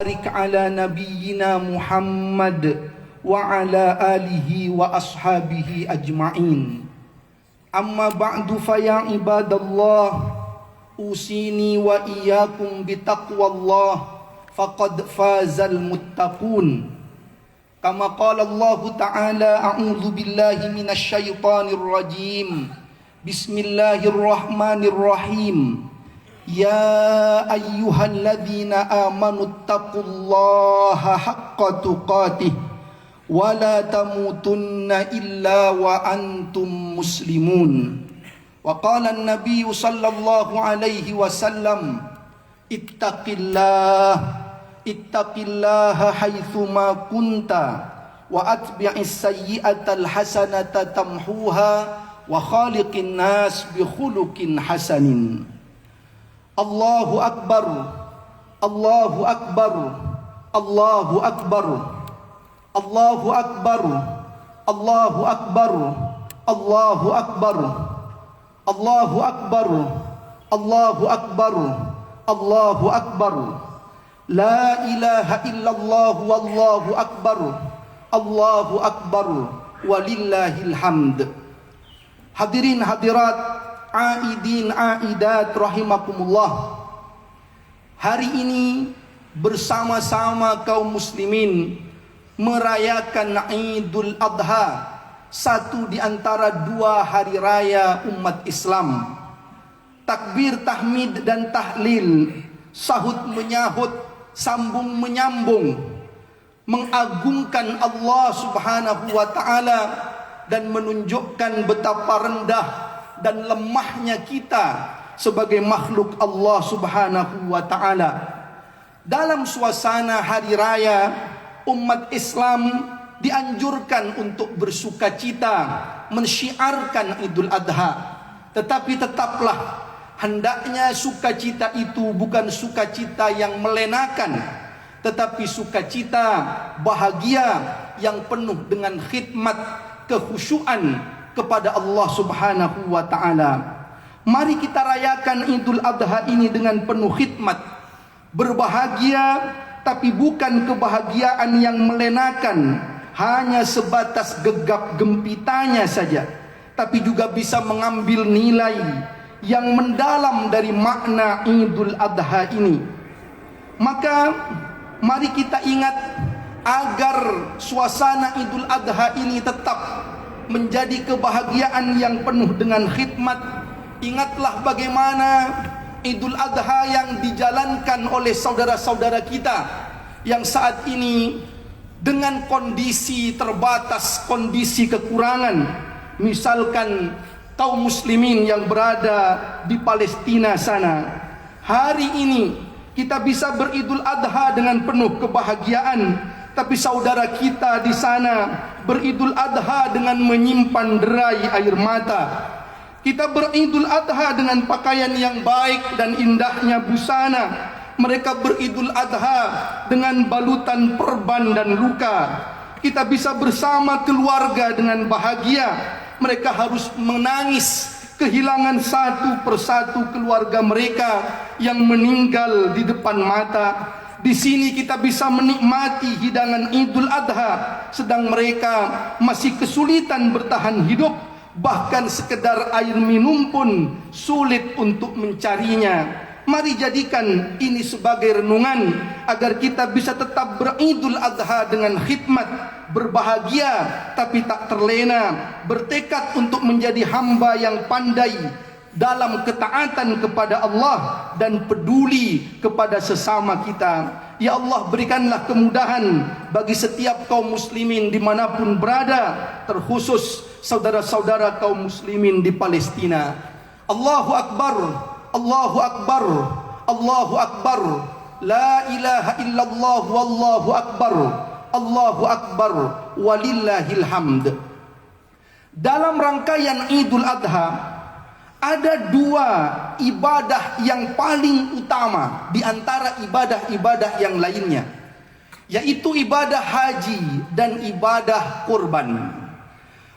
Barik ala nabiyyina Muhammad wa ala alihi wa ashabihi ajma'in. Amma ba'du fa ya ibadallah, usini wa iyyakum bitaqwallah faqad fazal muttaqun. Kama qala Allah ta'ala, a'udzu billahi minasy syaithanir rajim. Bismillahirrahmanirrahim. Ya ayyuhalladzina amanu taqullaha haqqa tuqatih wa la tamutunna illa wa antum muslimun. Wa qala an-nabiy sallallahu alaihi wasallam, ittaqillaha haitsu ma kunta wa atbi'is sayyi'atal hasanata tamhuha wa khaliqin nas bi khuluqin hasanin. Allahu Akbar, Allahu Akbar, Allahu Akbar, Allahu Akbar, Allahu Akbar, Allahu Akbar, Allahu Akbar, Allahu Akbar, Allahu Akbar. La ilaha illallah wallahu akbar, Allahu Akbar, walillahil hamd. Hadirin hadirat, aidin aidat rahimakumullah. Hari ini bersama-sama kaum muslimin merayakan Idul Adha, satu di antara dua hari raya umat Islam. Takbir, tahmid dan tahlil, sahut menyahut, sambung menyambung, mengagungkan Allah Subhanahu wa ta'ala dan menunjukkan betapa rendah dan lemahnya kita sebagai makhluk Allah Subhanahu wa ta'ala. Dalam suasana hari raya, umat Islam dianjurkan untuk bersukacita, mensyiarkan Idul Adha. Tetapi tetaplah, hendaknya sukacita itu bukan sukacita yang melenakan, tetapi sukacita bahagia yang penuh dengan khidmat, kekhusyuan kepada Allah Subhanahu wa ta'ala. Mari kita rayakan Idul Adha ini dengan penuh khidmat, berbahagia, tapi bukan kebahagiaan yang melenakan, hanya sebatas gegap gempitanya saja, tapi juga bisa mengambil nilai yang mendalam dari makna Idul Adha ini. Maka mari kita ingat, agar suasana Idul Adha ini tetap menjadi kebahagiaan yang penuh dengan khidmat. Ingatlah bagaimana Idul Adha yang dijalankan oleh saudara-saudara kita yang saat ini dengan kondisi terbatas, kondisi kekurangan. Misalkan kaum muslimin yang berada di Palestina sana. Hari ini kita bisa beridul adha dengan penuh kebahagiaan, tapi saudara kita di sana beridul adha dengan menyimpan derai air mata. Kita beridul adha dengan pakaian yang baik dan indahnya busana. Mereka beridul adha dengan balutan perban dan luka. Kita bisa bersama keluarga dengan bahagia. Mereka harus menangis kehilangan satu persatu keluarga mereka yang meninggal di depan mata. Di sini kita bisa menikmati hidangan Idul Adha, sedang mereka masih kesulitan bertahan hidup. Bahkan sekedar air minum pun sulit untuk mencarinya. Mari jadikan ini sebagai renungan agar kita bisa tetap beridul adha dengan khidmat, berbahagia tapi tak terlena, bertekad untuk menjadi hamba yang pandai dalam ketaatan kepada Allah dan peduli kepada sesama kita. Ya Allah, berikanlah kemudahan bagi setiap kaum muslimin dimanapun berada, terkhusus saudara-saudara kaum muslimin di Palestina. Allahu Akbar, Allahu Akbar, Allahu Akbar, la ilaha illallah wallahu akbar, Allahu Akbar, walillahil hamd. Dalam rangkaian Idul Adha ada dua ibadah yang paling utama di antara ibadah-ibadah yang lainnya, yaitu ibadah haji dan ibadah kurban.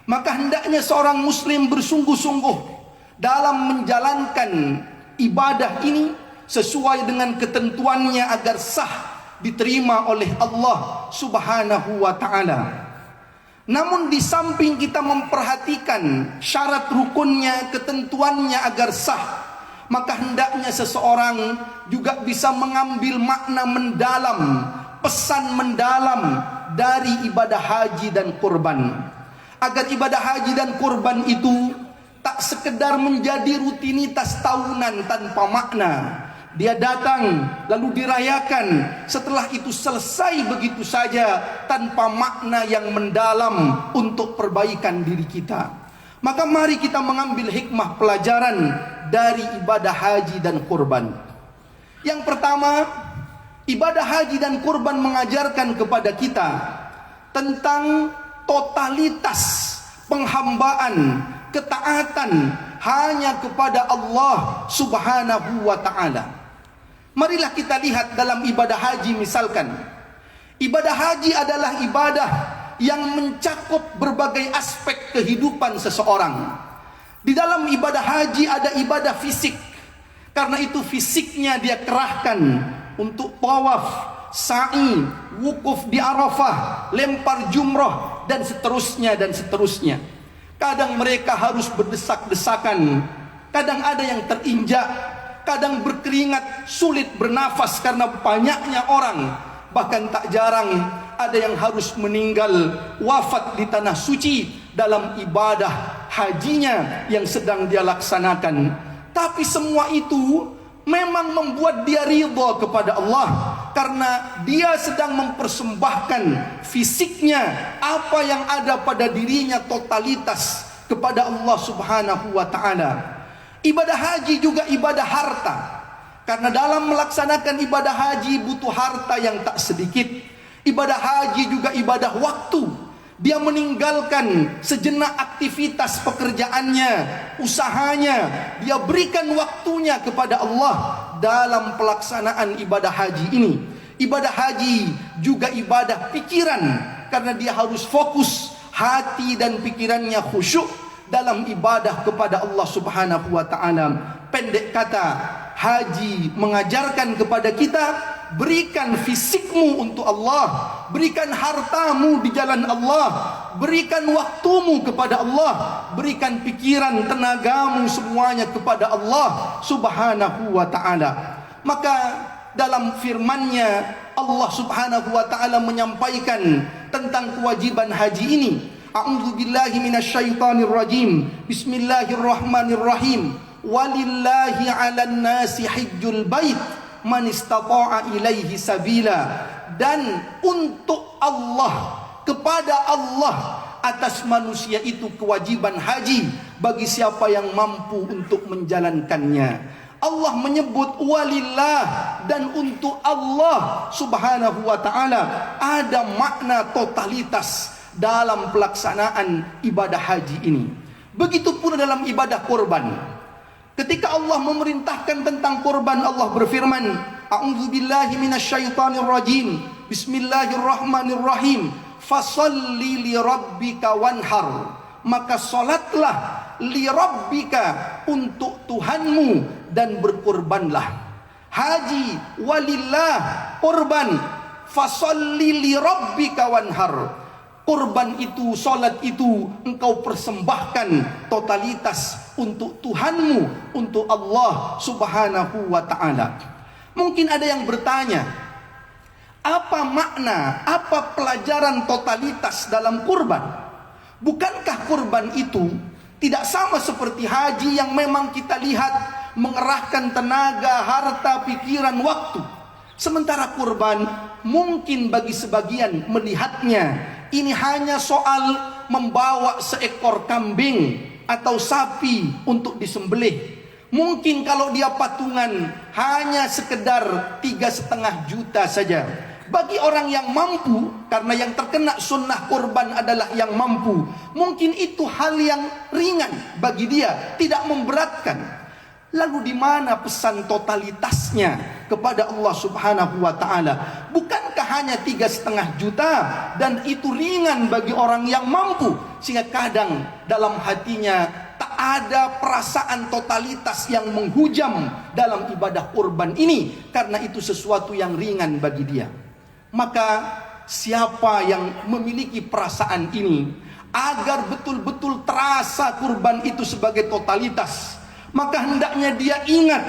Maka hendaknya seorang muslim bersungguh-sungguh dalam menjalankan ibadah ini sesuai dengan ketentuannya agar sah diterima oleh Allah Subhanahu wa ta'ala. Namun di samping kita memperhatikan syarat rukunnya, ketentuannya agar sah, maka hendaknya seseorang juga bisa mengambil makna mendalam, pesan mendalam dari ibadah haji dan kurban. Agar ibadah haji dan kurban itu tak sekedar menjadi rutinitas tahunan tanpa makna. Dia datang lalu dirayakan, setelah itu selesai begitu saja tanpa makna yang mendalam untuk perbaikan diri kita. Maka mari kita mengambil hikmah pelajaran dari ibadah haji dan kurban. Yang pertama, ibadah haji dan kurban mengajarkan kepada kita tentang totalitas penghambaan, ketaatan hanya kepada Allah Subhanahu wa ta'ala. Marilah kita lihat dalam ibadah haji misalkan. Ibadah haji adalah ibadah yang mencakup berbagai aspek kehidupan seseorang. Di dalam ibadah haji ada ibadah fisik. Karena itu fisiknya dia kerahkan untuk tawaf, sa'i, wukuf di Arafah, lempar jumrah, dan seterusnya dan seterusnya. Kadang mereka harus berdesak-desakan, kadang ada yang terinjak, kadang berkeringat, sulit bernafas karena banyaknya orang. Bahkan tak jarang ada yang harus meninggal, wafat di tanah suci dalam ibadah hajinya yang sedang dia laksanakan. Tapi semua itu memang membuat dia ridha kepada Allah, karena dia sedang mempersembahkan fisiknya, apa yang ada pada dirinya totalitas kepada Allah Subhanahu wa ta'ala. Ibadah haji juga ibadah harta, karena dalam melaksanakan ibadah haji butuh harta yang tak sedikit. Ibadah haji juga ibadah waktu. Dia meninggalkan sejenak aktivitas pekerjaannya, usahanya, dia berikan waktunya kepada Allah dalam pelaksanaan ibadah haji ini. Ibadah haji juga ibadah pikiran, karena dia harus fokus, hati dan pikirannya khusyuk dalam ibadah kepada Allah Subhanahu wa ta'ala. Pendek kata, haji mengajarkan kepada kita, berikan fisikmu untuk Allah, berikan hartamu di jalan Allah, berikan waktumu kepada Allah, berikan pikiran, tenagamu semuanya kepada Allah Subhanahu wa ta'ala. Maka dalam firman-Nya Allah Subhanahu wa ta'ala menyampaikan tentang kewajiban haji ini. A'udzu billahi minasyaitonir rajim. Bismillahirrahmanirrahim. Walillahi 'alan nasi hajjul bait man istata'a ilaihi sabila. Dan untuk Allah, kepada Allah atas manusia itu kewajiban haji bagi siapa yang mampu untuk menjalankannya. Allah menyebut walillah, dan untuk Allah Subhanahu wa ta'ala ada makna totalitas dalam pelaksanaan ibadah haji ini. Begitu pula dalam ibadah kurban. Ketika Allah memerintahkan tentang kurban, Allah berfirman, A'udzu billahi minasyaitonir rajim. Bismillahirrahmanirrahim. Fasholli li rabbika wanhar. Maka salatlah li rabbika, untuk Tuhanmu, dan berkurbanlah. Haji walillah, kurban. Fasholli li rabbika wanhar. Kurban itu, solat itu engkau persembahkan totalitas untuk Tuhanmu, untuk Allah Subhanahu wa ta'ala. Mungkin ada yang bertanya, apa makna, apa pelajaran totalitas dalam kurban? Bukankah kurban itu tidak sama seperti haji yang memang kita lihat mengerahkan tenaga, harta, pikiran, waktu? Sementara kurban mungkin bagi sebagian melihatnya ini hanya soal membawa seekor kambing atau sapi untuk disembelih. Mungkin kalau dia patungan hanya sekedar 3,5 juta saja. Bagi orang yang mampu, karena yang terkena sunnah kurban adalah yang mampu, mungkin itu hal yang ringan bagi dia, tidak memberatkan. Lalu di mana pesan totalitasnya kepada Allah Subhanahu wa ta'ala? Bukankah hanya 3,5 juta dan itu ringan bagi orang yang mampu, sehingga kadang dalam hatinya tak ada perasaan totalitas yang menghujam dalam ibadah kurban ini, karena itu sesuatu yang ringan bagi dia. Maka siapa yang memiliki perasaan ini, agar betul-betul terasa kurban itu sebagai totalitas, maka hendaknya dia ingat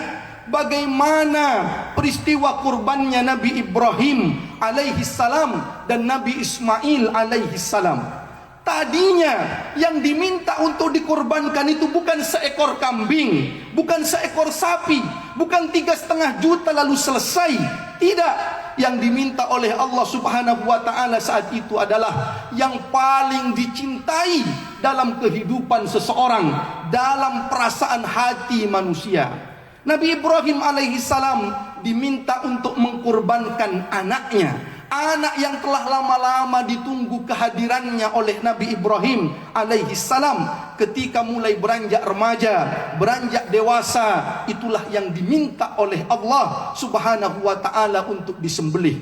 bagaimana peristiwa kurbannya Nabi Ibrahim alaihi salam dan Nabi Ismail alaihi salam. Tadinya yang diminta untuk dikorbankan itu bukan seekor kambing, bukan seekor sapi, bukan 3,5 juta lalu selesai. Tidak, yang diminta oleh Allah Subhanahu wa taala saat itu adalah yang paling dicintai dalam kehidupan seseorang, dalam perasaan hati manusia. Nabi Ibrahim alaihi salam diminta untuk mengkorbankan anaknya, anak yang telah lama-lama ditunggu kehadirannya oleh Nabi Ibrahim alaihi salam. Ketika mulai beranjak remaja, beranjak dewasa, itulah yang diminta oleh Allah Subhanahu wa taala untuk disembelih.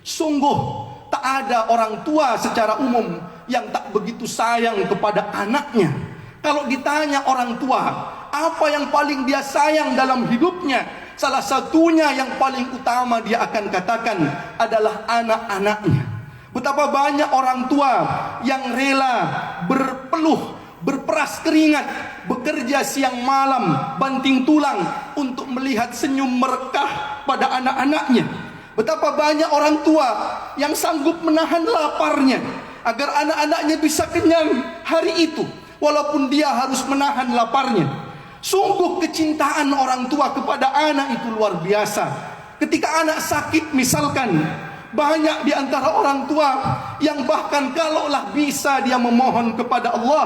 Sungguh tak ada orang tua secara umum yang tak begitu sayang kepada anaknya. Kalau ditanya orang tua, apa yang paling dia sayang dalam hidupnya, salah satunya yang paling utama dia akan katakan adalah anak-anaknya. Betapa banyak orang tua yang rela berpeluh, berperas keringat, bekerja siang malam, banting tulang untuk melihat senyum merekah pada anak-anaknya. Betapa banyak orang tua yang sanggup menahan laparnya agar anak-anaknya bisa kenyang hari itu, walaupun dia harus menahan laparnya. Sungguh kecintaan orang tua kepada anak itu luar biasa. Ketika anak sakit misalkan, banyak di antara orang tua yang bahkan kalaulah bisa dia memohon kepada Allah,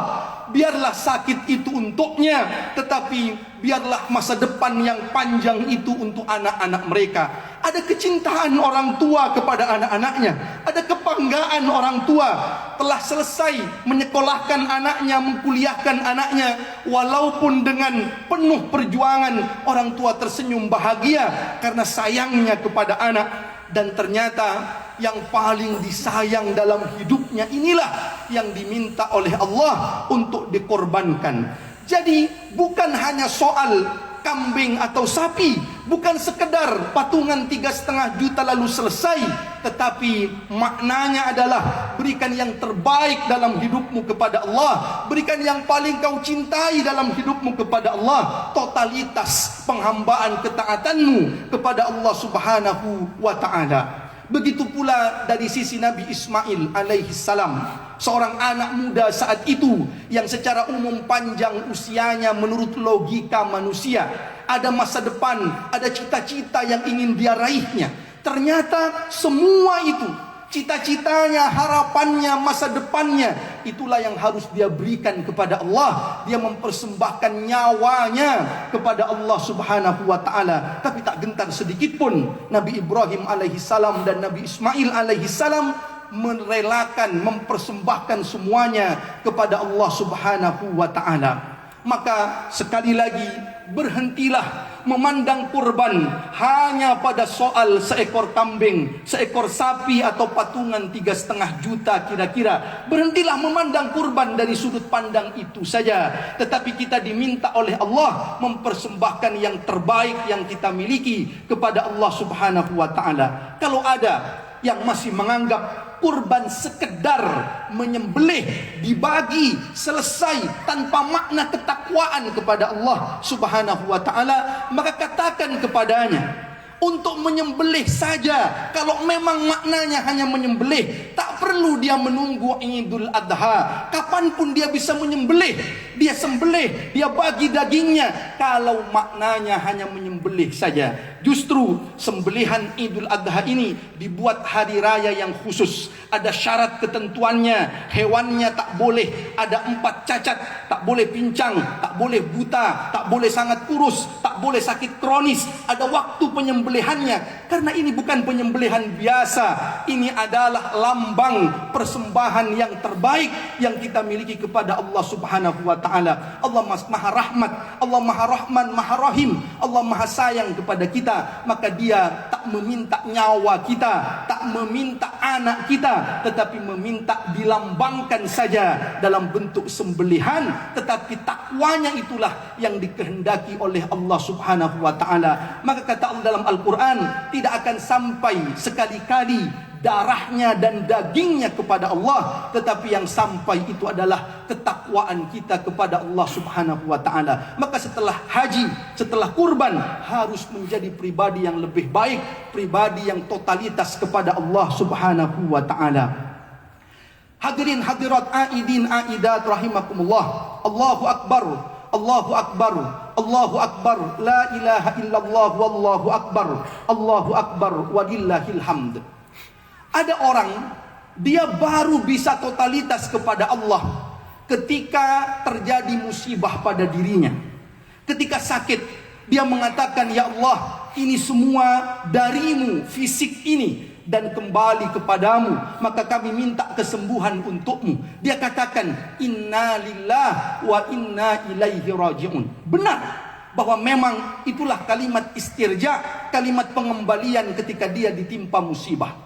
biarlah sakit itu untuknya, tetapi biarlah masa depan yang panjang itu untuk anak-anak mereka. Ada kecintaan orang tua kepada anak-anaknya, ada kebanggaan orang tua telah selesai menyekolahkan anaknya, mengkuliahkan anaknya, walaupun dengan penuh perjuangan. Orang tua tersenyum bahagia karena sayangnya kepada anak. Dan ternyata yang paling disayang dalam hidupnya inilah yang diminta oleh Allah untuk dikorbankan. Jadi bukan hanya soal kambing atau sapi, bukan sekedar patungan 3,5 juta lalu selesai, tetapi maknanya adalah berikan yang terbaik dalam hidupmu kepada Allah, berikan yang paling kau cintai dalam hidupmu kepada Allah, totalitas penghambaan ketaatanmu kepada Allah Subhanahu wa taala. Begitu pula dari sisi Nabi Ismail alaihi salam, seorang anak muda saat itu yang secara umum panjang usianya menurut logika manusia, ada masa depan, ada cita-cita yang ingin dia raihnya. Ternyata semua itu, cita-citanya, harapannya, masa depannya, itulah yang harus dia berikan kepada Allah. Dia mempersembahkan nyawanya kepada Allah Subhanahu wa taala. Tapi tak gentar sedikit pun Nabi Ibrahim alaihi salam dan Nabi Ismail alaihi salam merelakan, mempersembahkan semuanya kepada Allah Subhanahu wa taala. Maka sekali lagi, berhentilah memandang kurban hanya pada soal seekor kambing, seekor sapi atau patungan 3,5 juta kira-kira. Berhentilah memandang kurban dari sudut pandang itu saja. Tetapi kita diminta oleh Allah mempersembahkan yang terbaik yang kita miliki kepada Allah Subhanahu wa taala. Kalau ada yang masih menganggap kurban sekedar menyembelih, dibagi, selesai tanpa makna ketakwaan kepada Allah Subhanahu wa taala, maka katakan kepadanya, untuk menyembelih saja, kalau memang maknanya hanya menyembelih, tak perlu dia menunggu Idul Adha. Kapanpun dia bisa menyembelih, dia sembelih, dia bagi dagingnya, kalau maknanya hanya menyembelih saja. Justru sembelihan Idul Adha ini dibuat hari raya yang khusus. Ada syarat ketentuannya, hewannya tak boleh ada 4 cacat, tak boleh pincang, tak boleh buta, tak boleh sangat kurus, tak boleh sakit kronis. Ada waktu penyembelihannya, karena ini bukan penyembelihan biasa. Ini adalah lambang persembahan yang terbaik yang kita miliki kepada Allah Subhanahu wa taala. Allah Maha Rahmat, Allah Maha Rahman, Maha Rahim. Allah Maha sayang kepada kita. Maka dia tak meminta nyawa kita, tak meminta anak kita, tetapi meminta dilambangkan saja dalam bentuk sembelihan. Tetapi takwanya itulah yang dikehendaki oleh Allah Subhanahu wa taala. Maka kata Allah dalam Al-Quran, tidak akan sampai sekali-kali darahnya dan dagingnya kepada Allah, tetapi yang sampai itu adalah ketakwaan kita kepada Allah Subhanahu wa taala. Maka setelah haji, setelah kurban, harus menjadi pribadi yang lebih baik, pribadi yang totalitas kepada Allah Subhanahu wa taala. Hadirin hadirat aidin aidat rahimakumullah. Allahu akbar, Allahu akbar, Allahu akbar, la ilaha illallah wallahu akbar, Allahu akbar walillahil hamd. Ada orang, dia baru bisa totalitas kepada Allah ketika terjadi musibah pada dirinya. Ketika sakit, dia mengatakan, ya Allah, ini semua darimu, fisik ini, dan kembali kepadamu, maka kami minta kesembuhan untukmu. Dia katakan, inna lillah wa inna ilaihi raji'un. Benar bahwa memang itulah kalimat istirja, kalimat pengembalian ketika dia ditimpa musibah.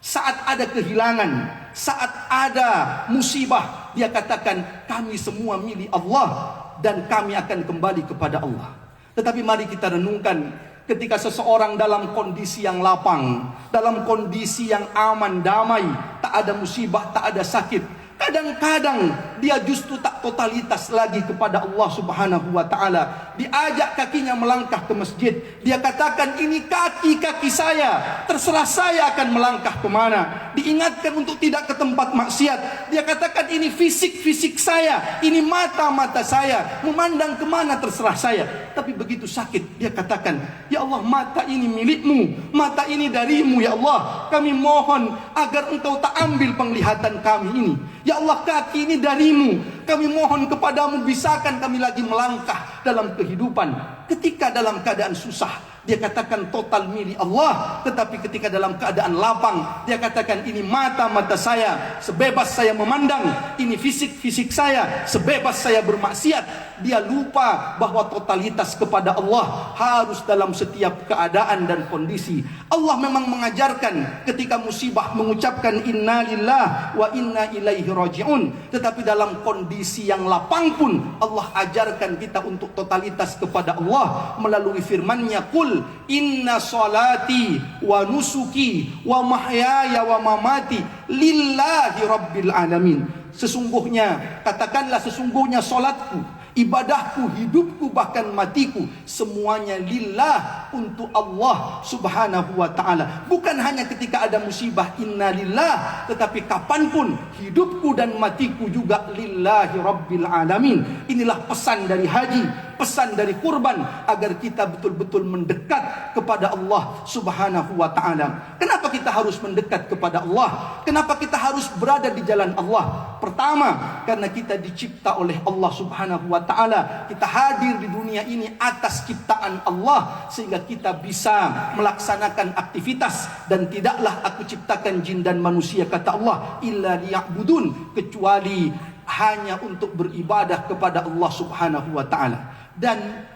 Saat ada kehilangan, saat ada musibah, dia katakan, kami semua milik Allah dan kami akan kembali kepada Allah. Tetapi mari kita renungkan, ketika seseorang dalam kondisi yang lapang, dalam kondisi yang aman, damai, tak ada musibah, tak ada sakit, kadang-kadang dia justru tak totalitas lagi kepada Allah Subhanahu wa taala. Diajak kakinya melangkah ke masjid, dia katakan, ini kaki-kaki saya, terserah saya akan melangkah kemana. Diingatkan untuk tidak ke tempat maksiat, dia katakan, ini fisik-fisik saya, ini mata-mata saya, memandang kemana terserah saya. Tapi begitu sakit, dia katakan, ya Allah, mata ini milikmu, mata ini darimu, ya Allah, kami mohon agar engkau tak ambil penglihatan kami ini. Ya Allah, kaki ini darimu, kami mohon kepadamu, bisakan kami lagi melangkah dalam kehidupan. Ketika dalam keadaan susah, dia katakan total milik Allah. Tetapi ketika dalam keadaan lapang, dia katakan, ini mata-mata saya, sebebas saya memandang, ini fisik-fisik saya, sebebas saya bermaksiat. Dia lupa bahwa totalitas kepada Allah harus dalam setiap keadaan dan kondisi. Allah memang mengajarkan ketika musibah mengucapkan inna lillah wa inna ilaihi raji'un. Tetapi dalam kondisi yang lapang pun Allah ajarkan kita untuk totalitas kepada Allah melalui firman-Nya, qul inna salati wa nusuki wa mahyaya wa mamati lillahi rabbil alamin. Sesungguhnya, katakanlah, sesungguhnya salatku, ibadahku, hidupku, bahkan matiku, semuanya lillah, untuk Allah Subhanahu wa ta'ala. Bukan hanya ketika ada musibah inna lillah, tetapi kapanpun hidupku dan matiku juga lillahi rabbil alamin. Inilah pesan dari haji, pesan dari kurban, agar kita betul-betul mendekat kepada Allah Subhanahu wa ta'ala. Kenapa kita harus mendekat kepada Allah? Kenapa kita harus berada di jalan Allah? Pertama, karena kita dicipta oleh Allah Subhanahu wa ta'ala. Kita hadir di dunia ini atas ciptaan Allah, sehingga kita bisa melaksanakan aktivitas. Dan tidaklah aku ciptakan jin dan manusia, kata Allah, illa liya'budun, kecuali hanya untuk beribadah kepada Allah Subhanahu wa ta'ala. Dan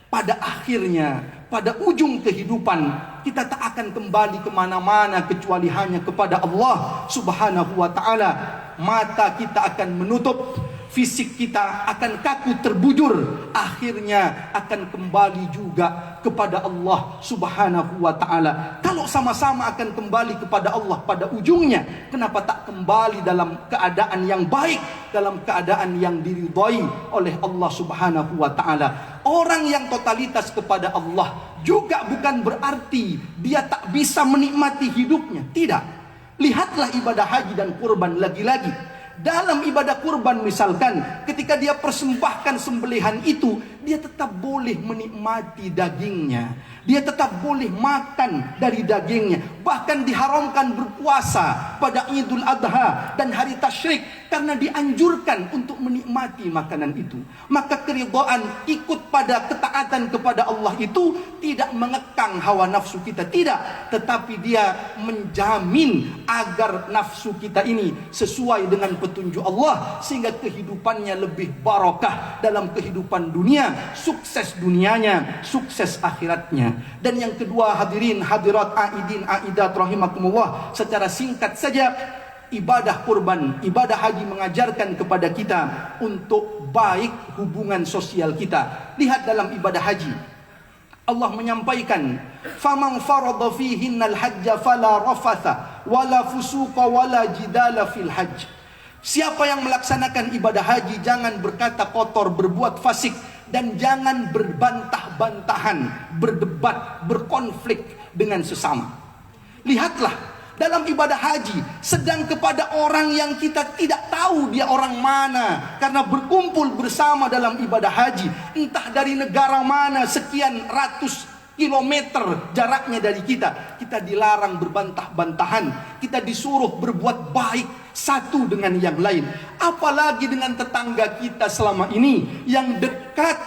pada akhirnya, pada ujung kehidupan, kita tak akan kembali kemana-mana kecuali hanya kepada Allah Subhanahu wa ta'ala. Mata kita akan menutup, fisik kita akan kaku terbujur, akhirnya akan kembali juga kepada Allah Subhanahu wa ta'ala. Kalau sama-sama akan kembali kepada Allah pada ujungnya, kenapa tak kembali dalam keadaan yang baik, dalam keadaan yang diridhai oleh Allah Subhanahu wa ta'ala. Orang yang totalitas kepada Allah juga bukan berarti dia tak bisa menikmati hidupnya. Tidak. Lihatlah ibadah haji dan kurban lagi-lagi. Dalam ibadah kurban misalkan, ketika dia persembahkan sembelihan itu, dia tetap boleh menikmati dagingnya. Dia tetap boleh makan dari dagingnya. Bahkan diharamkan berpuasa pada Idul Adha dan hari tasyrik, karena dianjurkan untuk menikmati makanan itu. Maka keridhaan ikut pada ketaatan kepada Allah itu tidak mengekang hawa nafsu kita, tidak. Tetapi dia menjamin agar nafsu kita ini sesuai dengan petunjuk Allah, sehingga kehidupannya lebih barakah dalam kehidupan dunia, sukses dunianya, sukses akhiratnya. Dan yang kedua, hadirin hadirat aidin aidat rahimakumullah, secara singkat saja, ibadah kurban, ibadah haji mengajarkan kepada kita untuk baik hubungan sosial kita. Lihat dalam ibadah haji, Allah menyampaikan, faman farada fihinnal hajja fala rafatha wala fusuqa wala jidala fil hajj. Siapa yang melaksanakan ibadah haji jangan berkata kotor, berbuat fasik, dan jangan berbantah-bantahan, berdebat, berkonflik dengan sesama. Lihatlah, dalam ibadah haji sedang kepada orang yang kita tidak tahu dia orang mana, karena berkumpul bersama dalam ibadah haji, entah dari negara mana, sekian ratus kilometer jaraknya dari kita. Kita dilarang berbantah-bantahan, kita disuruh berbuat baik satu dengan yang lain. Apalagi dengan tetangga kita selama ini yang dekat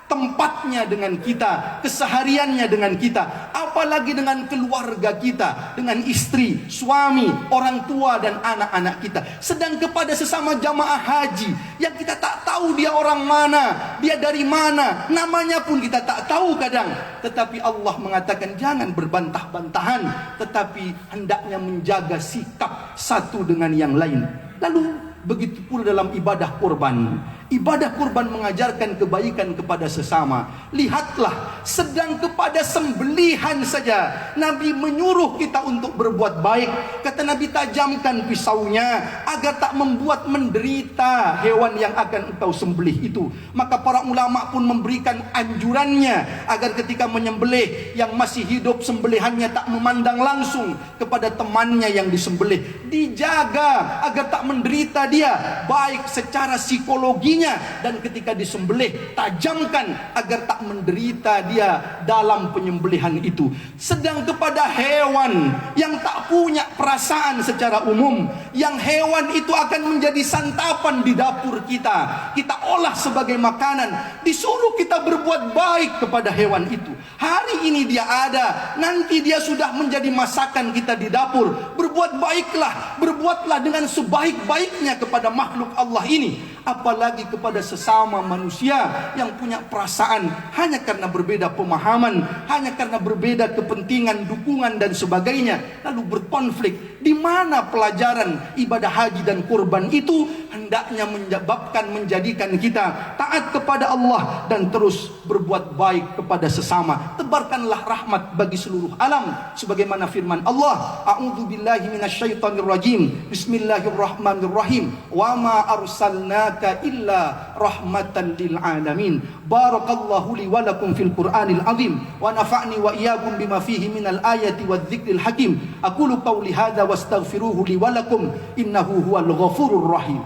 tempatnya dengan kita, kesehariannya dengan kita, apalagi dengan keluarga kita, dengan istri, suami, orang tua dan anak-anak kita. Sedang kepada sesama jamaah haji yang kita tak tahu dia orang mana, dia dari mana, namanya pun kita tak tahu kadang. Tetapi Allah mengatakan jangan berbantah-bantahan, tetapi hendaknya menjaga sikap satu dengan yang lain. Lalu begitu pula dalam ibadah kurban. Ibadah kurban mengajarkan kebaikan kepada sesama. Lihatlah, sedang kepada sembelihan saja Nabi menyuruh kita untuk berbuat baik. Kata Nabi, tajamkan pisaunya agar tak membuat menderita hewan yang akan engkau sembelih itu. Maka para ulama pun memberikan anjurannya agar ketika menyembelih yang masih hidup, sembelihannya tak memandang langsung kepada temannya yang disembelih. Dijaga agar tak menderita dia, baik secara psikologinya, dan ketika disembelih tajamkan agar tak menderita dia dalam penyembelihan itu. Sedang kepada hewan yang tak punya perasaan secara umum, yang hewan itu akan menjadi santapan di dapur kita, kita olah sebagai makanan, disuruh kita berbuat baik kepada hewan itu. Hari ini dia ada, nanti dia sudah menjadi masakan kita di dapur. Berbuat baiklah, berbuatlah dengan sebaik-baiknya kepada makhluk Allah ini, apalagi kepada sesama manusia yang punya perasaan hanya karena berbeda pemahaman, hanya karena berbeda kepentingan, dukungan dan sebagainya, lalu berkonflik. Di mana pelajaran ibadah haji dan kurban itu hendaknya menjadikan kita taat kepada Allah dan terus berbuat baik kepada sesama. Tebarkanlah rahmat bagi seluruh alam sebagaimana firman Allah, a'udzubillahi minasyaitonirrajim, bismillahirrahmanirrahim, wa ma arsalnaka illa rahmatan lil alamin. Barakallahu li wa lakum fil Qur'anil azim wa nafa'ni wa iyyakum bima fihi minal ayati wadh-dhikril hakim. Aqulu qawli hadza wastaghfiruhu li wa lakum innahu huwal ghafurur rahim.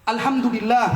Alhamdulillah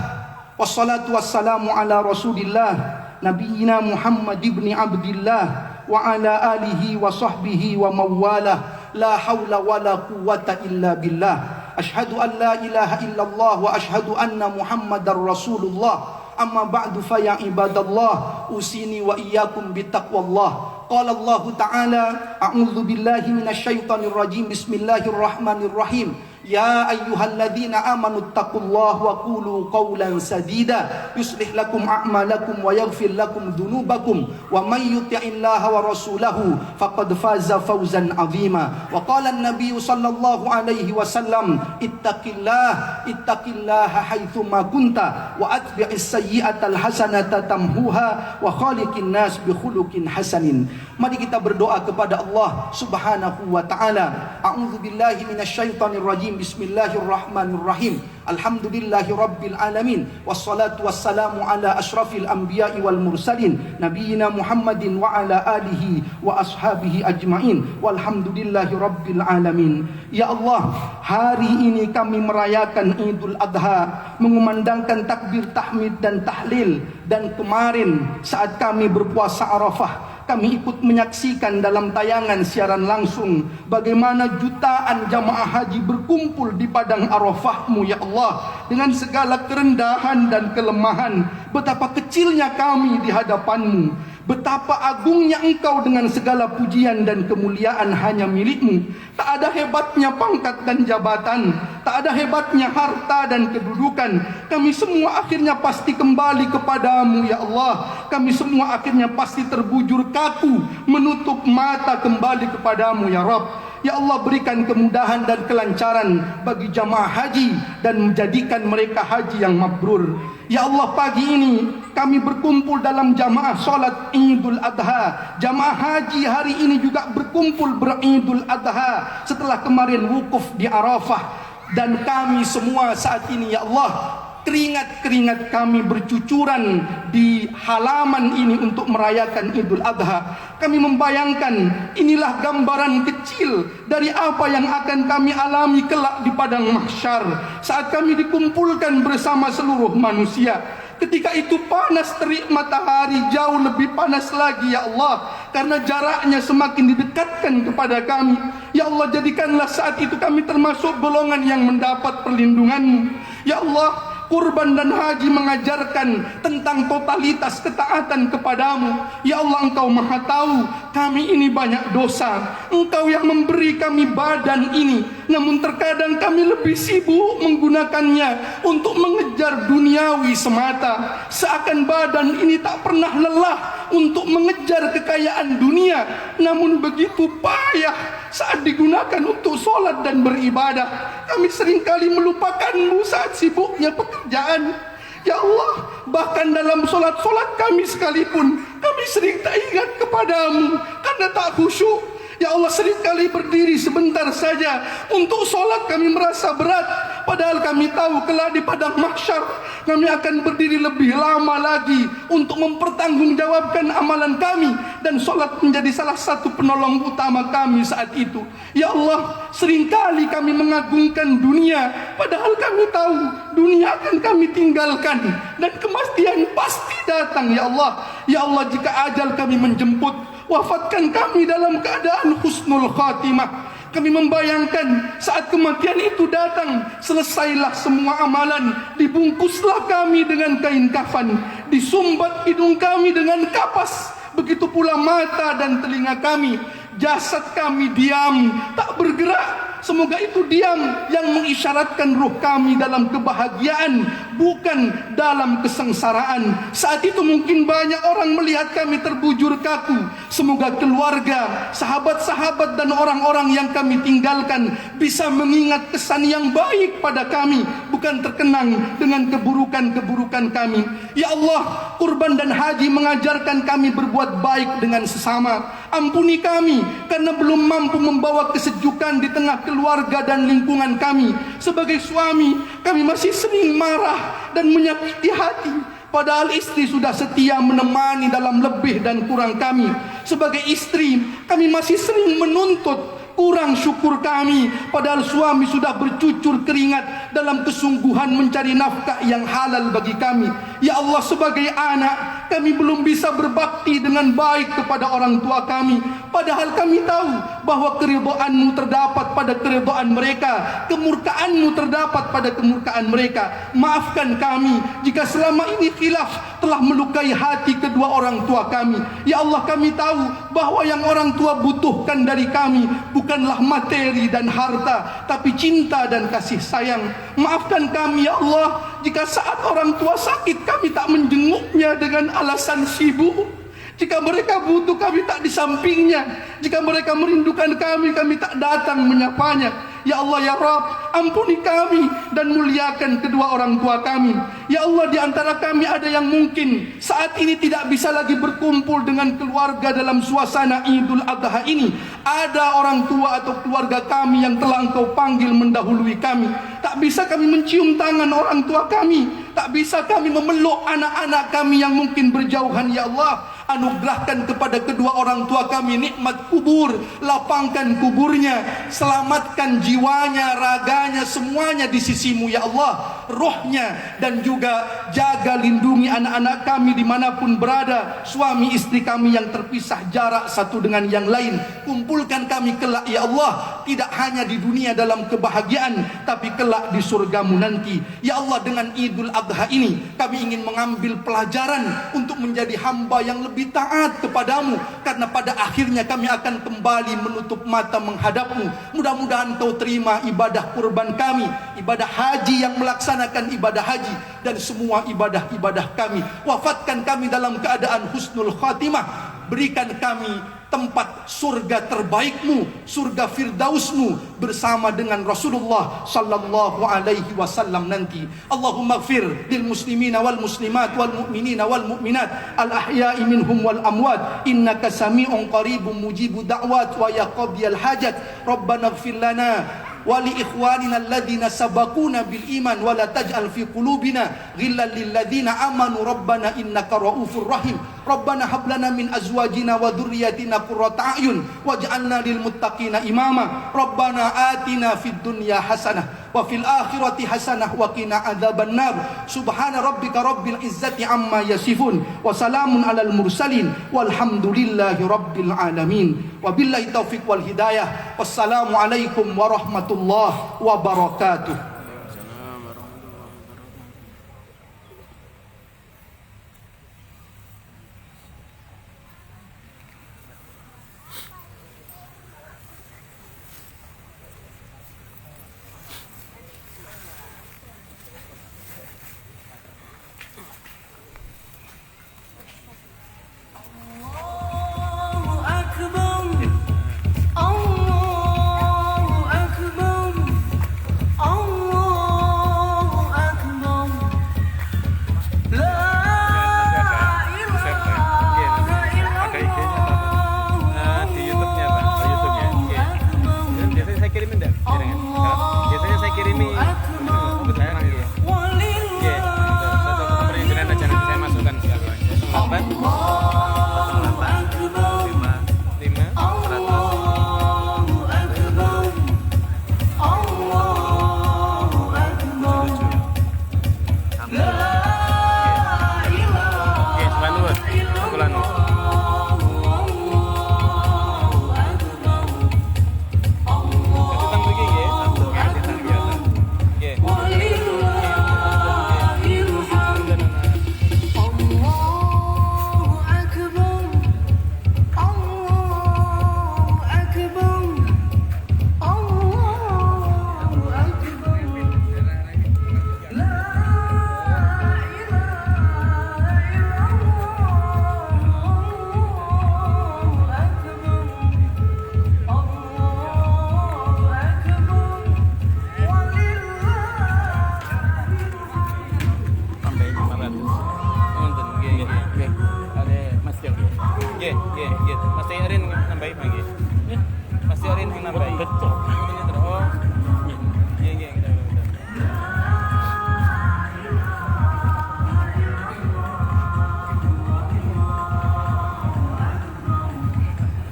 wassalatu wassalamu ala Rasulillah nabiyina Muhammad ibn Abdillah wa ala alihi wa sahbihi wa mawalah. La hawla wa la quwwata illa billah. Ashhadu an la ilaha illallah wa ashhadu anna Muhammadar Rasulullah. Amma ba'du fa ya ibadallah, usini wa iyyakum bittaqwallah. Qala Allah Ta'ala, a'udzu billahi minasyaitonir rajim. Bismillahirrahmanirrahim. Ya ayyuhalladzina amanu taqullaha wa qulu qawlan sadida yuslih lakum a'malakum wa yaghfir lakum dhunubakum wa may yuti'illaha wa rasulahu faqad faza fawzan 'azima. Wa qala an-nabiy sallallahu alaihi wasallam, ittaqillaha haitsu ma kunta wa atbi'is sayyi'atal hasanata tamhuha wa khaliqin nas bi khuluqin hasanin. Mari kita berdoa kepada Allah Subhanahu wa taala. A'udzu billahi minasyaitonir rajim. Bismillahirrahmanirrahim. Alhamdulillahi rabbil alamin. Wassalatu wassalamu ala ashrafil anbiya'i wal mursalin nabiyina Muhammadin wa ala alihi wa ashabihi ajmain. Walhamdulillahi rabbil alamin. Ya Allah, hari ini kami merayakan Idul Adha, mengumandangkan takbir, tahmid dan tahlil. Dan kemarin saat kami berpuasa Arafah, kami ikut menyaksikan dalam tayangan siaran langsung bagaimana jutaan jamaah haji berkumpul di padang Arafah-Mu ya Allah, dengan segala kerendahan dan kelemahan. Betapa kecilnya kami di hadapan-Mu, betapa agungnya Engkau dengan segala pujian dan kemuliaan hanya milik-Mu. Tak ada hebatnya pangkat dan jabatan, tak ada hebatnya harta dan kedudukan. Kami semua akhirnya pasti kembali kepada-Mu ya Allah. Kami semua akhirnya pasti terbujur kaku, menutup mata kembali kepada-Mu ya Rabb. Ya Allah, berikan kemudahan dan kelancaran bagi jamaah haji dan menjadikan mereka haji yang mabrur. Ya Allah, pagi ini kami berkumpul dalam jamaah solat Idul Adha. Jamaah haji hari ini juga berkumpul beridul Adha setelah kemarin wukuf di Arafah. Dan kami semua saat ini ya Allah, keringat-keringat kami bercucuran di halaman ini untuk merayakan Idul Adha. Kami membayangkan inilah gambaran kecil dari apa yang akan kami alami kelak di padang mahsyar saat kami dikumpulkan bersama seluruh manusia. Ketika itu panas terik matahari, jauh lebih panas lagi ya Allah, karena jaraknya semakin didekatkan kepada kami. Ya Allah, jadikanlah saat itu kami termasuk golongan yang mendapat perlindungan-Mu. Ya Allah, kurban dan haji mengajarkan tentang totalitas ketaatan kepadamu. Ya Allah, Engkau maha tahu kami ini banyak dosa. Engkau yang memberi kami badan ini, namun terkadang kami lebih sibuk menggunakannya untuk mengejar duniawi semata. Seakan badan ini tak pernah lelah untuk mengejar kekayaan dunia, namun begitu payah saat digunakan untuk solat dan beribadah. Kami seringkali melupakan-Mu saat sibuknya pekerjaan. Ya Allah, bahkan dalam solat-solat kami sekalipun, kami sering tak ingat kepadamu karena tak khusyuk. Ya Allah, seringkali berdiri sebentar saja untuk solat kami merasa berat, padahal kami tahu kelak di padang mahsyar kami akan berdiri lebih lama lagi untuk mempertanggungjawabkan amalan kami, dan solat menjadi salah satu penolong utama kami saat itu. Ya Allah, seringkali kami mengagungkan dunia, padahal kami tahu dunia akan kami tinggalkan dan kematian pasti datang. Ya Allah, ya Allah, jika ajal kami menjemput, wafatkan kami dalam keadaan husnul khatimah. Kami membayangkan saat kematian itu datang, selesailah semua amalan, dibungkuslah kami dengan kain kafan, disumbat hidung kami dengan kapas, begitu pula mata dan telinga kami. Jasad kami diam, tak bergerak. Semoga itu diam yang mengisyaratkan ruh kami dalam kebahagiaan, bukan dalam kesengsaraan. Saat itu mungkin banyak orang melihat kami terbujur kaku. Semoga keluarga, sahabat-sahabat dan orang-orang yang kami tinggalkan bisa mengingat kesan yang baik pada kami, bukan terkenang dengan keburukan-keburukan kami. Ya Allah, kurban dan haji mengajarkan kami berbuat baik dengan sesama. Ampuni kami karena belum mampu membawa kesejukan di tengah keluarga dan lingkungan kami. Sebagai suami, kami masih sering marah dan menyakiti hati, padahal istri sudah setia menemani dalam lebih dan kurang kami. Sebagai istri, kami masih sering menuntut kurang syukur kami, padahal suami sudah bercucur keringat dalam kesungguhan mencari nafkah yang halal bagi kami. Ya Allah, sebagai anak, kami belum bisa berbakti dengan baik kepada orang tua kami, padahal kami tahu bahwa keridhaan-Mu terdapat pada keridhaan mereka, kemurkaan-Mu terdapat pada kemurkaan mereka. Maafkan kami jika selama ini khilaf telah melukai hati kedua orang tua kami. Ya Allah, kami tahu bahwa yang orang tua butuhkan dari kami bukanlah materi dan harta, tapi cinta dan kasih sayang. Maafkan kami ya Allah jika saat orang tua sakit kami tak menjenguknya dengan alasan sibuk. Jika mereka butuh, kami tak di sampingnya. Jika mereka merindukan kami, kami tak datang menyapanya. Ya Allah ya Rabb, ampuni kami dan muliakan kedua orang tua kami. Ya Allah, di antara kami ada yang mungkin saat ini tidak bisa lagi berkumpul dengan keluarga dalam suasana Idul Adha ini. Ada orang tua atau keluarga kami yang telah Engkau panggil mendahului kami. Tak bisa kami mencium tangan orang tua kami, tak bisa kami memeluk anak-anak kami yang mungkin berjauhan. Ya Allah, anugerahkan kepada kedua orang tua kami nikmat kubur, lapangkan kuburnya, selamatkan jiwanya, raganya, semuanya di sisi-Mu ya Allah, rohnya, dan juga jaga lindungi anak-anak kami dimanapun berada, suami istri kami yang terpisah jarak satu dengan yang lain. Kumpulkan kami kelak ya Allah, tidak hanya di dunia dalam kebahagiaan, tapi kelak di surga-Mu nanti. Ya Allah, dengan Idul Adha ini kami ingin mengambil pelajaran untuk menjadi hamba yang lebih taat kepadamu, karena pada akhirnya kami akan kembali menutup mata menghadap-Mu. Mudah-mudahan Kau terima ibadah kurban kami, ibadah haji yang melaksanakan ibadah haji, dan semua ibadah-ibadah kami. Wafatkan kami dalam keadaan husnul khatimah. Berikan kami tempat surga terbaikmu, surga firdausmu bersama dengan Rasulullah sallallahu alaihi wasallam nanti. Allahumma ighfir lil muslimina wal muslimat wal mu'minina wal mu'minat al ahya'i minhum wal amwat innaka sami'un qaribun mujibud da'wat wa ya qadiyal hajat. Rabbana ighfir lana ولإخواننا الذين سبقونا بالإيمان ولا تجعل في قلوبنا غلا للذين آمنوا ربنا إنك رؤوف رحيم ربنا هب لنا من أزواجنا وذرياتنا قرة أعين واجعلنا للمتقين إماما ربنا آتنا في الدنيا حسنة وفي الآخرة حسنة وقنا عذاب النار سبحان ربك رب العزة عما يصفون وسلام على المرسلين والحمد لله رب العالمين وبالله التوفيق والهداية والسلام عليكم ورحمة الله وبركاته.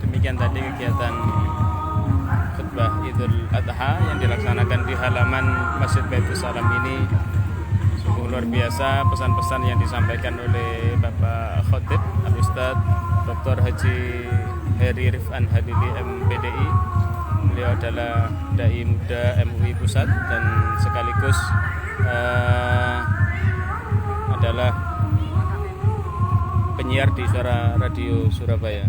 Demikian tadi kegiatan khutbah Idul Adha yang dilaksanakan di halaman Masjid Baitul Salam ini. Sungguh luar biasa pesan-pesan yang disampaikan oleh Bapak Khotib Al-Ustadz Dr. Haji Heri Rifan Hadili MPDI. Beliau adalah Dai Muda MUI Pusat dan sekaligus adalah penyiar di Suara Radio Surabaya.